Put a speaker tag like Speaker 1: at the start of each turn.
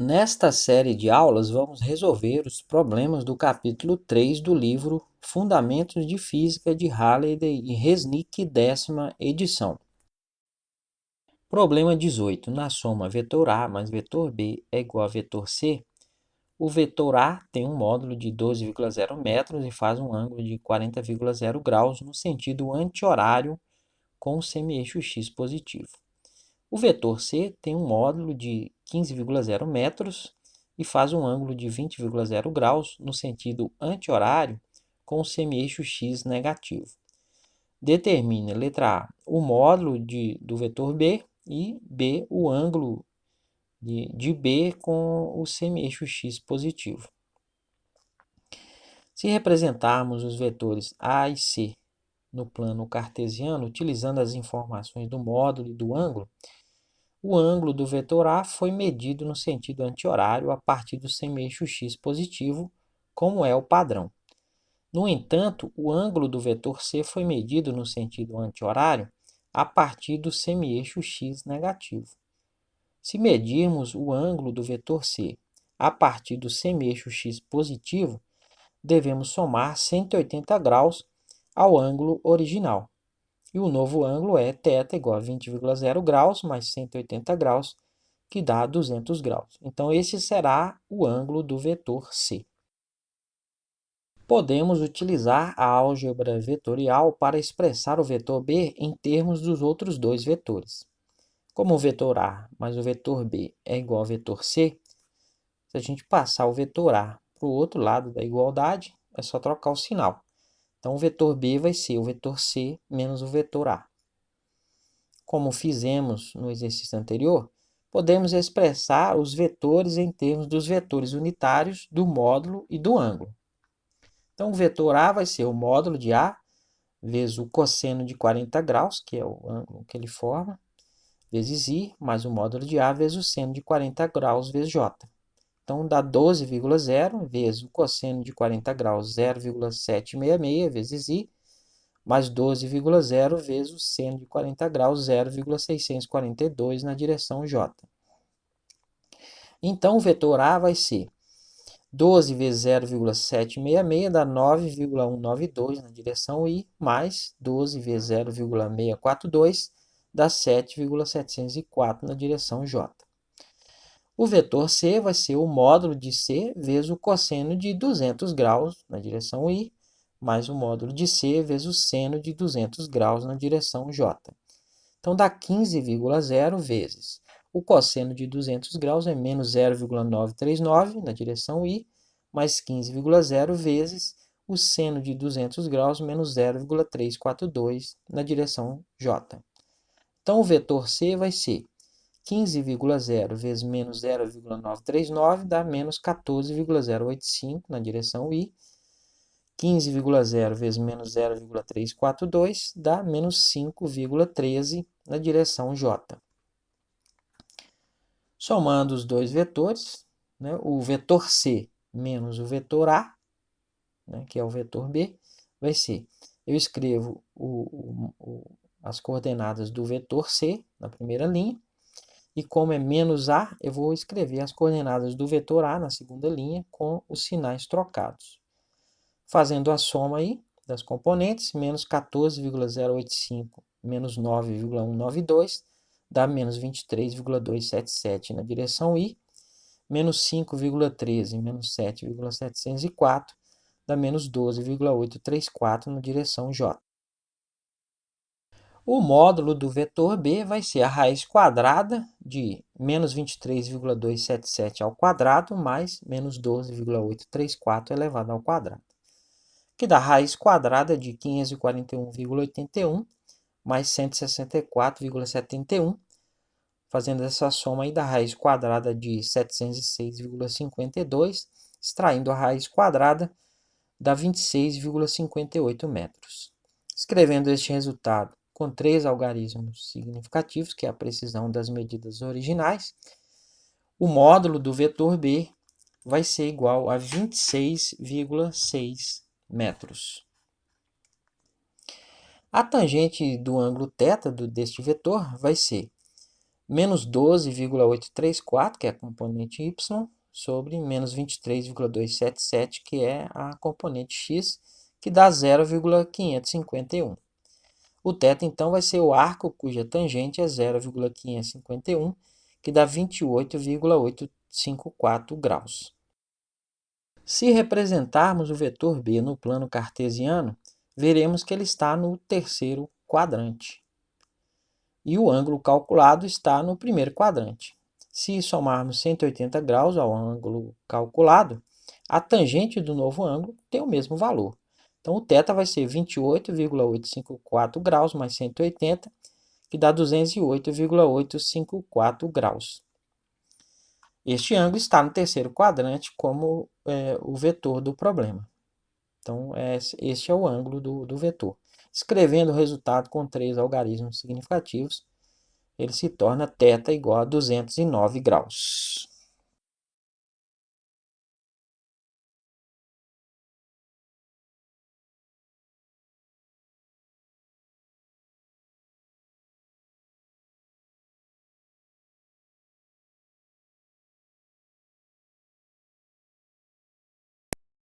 Speaker 1: Nesta série de aulas, vamos resolver os problemas do capítulo 3 do livro Fundamentos de Física de Halliday e Resnick, 10ª edição. Problema 18. Na soma vetor A mais vetor B é igual a vetor C, o vetor A tem um módulo de 12,0 metros e faz um ângulo de 40,0 graus no sentido anti-horário com o semi-eixo x positivo. O vetor C tem um módulo de 15,0 metros e faz um ângulo de 20,0 graus no sentido anti-horário com o semi-eixo x negativo. Determine, letra A, o módulo do vetor B e B, o ângulo de B com o semi-eixo x positivo. Se representarmos os vetores A e C no plano cartesiano, utilizando as informações do módulo e do ângulo, o ângulo do vetor A foi medido no sentido anti-horário a partir do semi-eixo x positivo, como é o padrão. No entanto, o ângulo do vetor C foi medido no sentido anti-horário a partir do semi-eixo x negativo. Se medirmos o ângulo do vetor C a partir do semi-eixo x positivo, devemos somar 180 graus ao ângulo original. E o novo ângulo é θ igual a 20,0 graus mais 180 graus, que dá 200 graus. Então, esse será o ângulo do vetor C. Podemos utilizar a álgebra vetorial para expressar o vetor B em termos dos outros dois vetores. Como o vetor A mais o vetor B é igual ao vetor C, se a gente passar o vetor A para o outro lado da igualdade, é só trocar o sinal. Então, o vetor B vai ser o vetor C menos o vetor A. Como fizemos no exercício anterior, podemos expressar os vetores em termos dos vetores unitários do módulo e do ângulo. Então, o vetor A vai ser o módulo de A vezes o cosseno de 40 graus, que é o ângulo que ele forma, vezes I, mais o módulo de A vezes o seno de 40 graus vezes J. Então, dá 12,0 vezes o cosseno de 40 graus, 0,766 vezes I, mais 12,0 vezes o seno de 40 graus, 0,642 na direção J. Então, o vetor A vai ser 12 vezes 0,766 dá 9,192 na direção I, mais 12 vezes 0,642 dá 7,704 na direção J. O vetor C vai ser o módulo de C vezes o cosseno de 200 graus na direção I, mais o módulo de C vezes o seno de 200 graus na direção J. Então, dá 15,0 vezes o cosseno de 200 graus é menos 0,939 na direção I, mais 15,0 vezes o seno de 200 graus menos 0,342 na direção J. Então, o vetor C vai ser 15,0 vezes menos 0,939 dá menos 14,085 na direção I. 15,0 vezes menos 0,342 dá menos 5,13 na direção J. Somando os dois vetores, né, o vetor C menos o vetor A, né, que é o vetor B, vai ser, eu escrevo as coordenadas do vetor C na primeira linha, e como é menos A, eu vou escrever as coordenadas do vetor A na segunda linha com os sinais trocados. Fazendo a soma aí das componentes, menos 14,085 menos 9,192 dá menos 23,277 na direção I, menos 5,13 menos 7,704 dá menos 12,834 na direção J. O módulo do vetor B vai ser a raiz quadrada de menos 23,277 ao quadrado mais menos 12,834 elevado ao quadrado, que dá raiz quadrada de 541,81 mais 164,71, fazendo essa soma aí da raiz quadrada de 706,52, extraindo a raiz quadrada dá 26,58 metros. Escrevendo este resultado com três algarismos significativos, que é a precisão das medidas originais, o módulo do vetor B vai ser igual a 26,6 metros. A tangente do ângulo θ deste vetor vai ser menos 12,834, que é a componente y, sobre menos 23,277, que é a componente x, que dá 0,551. O θ, então, vai ser o arco cuja tangente é 0,551, que dá 28,854 graus. Se representarmos o vetor B no plano cartesiano, veremos que ele está no terceiro quadrante. E o ângulo calculado está no primeiro quadrante. Se somarmos 180 graus ao ângulo calculado, a tangente do novo ângulo tem o mesmo valor. Então, o θ vai ser 28,854 graus mais 180, que dá 208,854 graus. Este ângulo está no terceiro quadrante como o vetor do problema. Então, este é o ângulo do vetor. Escrevendo o resultado com 3 algarismos significativos, ele se torna θ igual a 209 graus.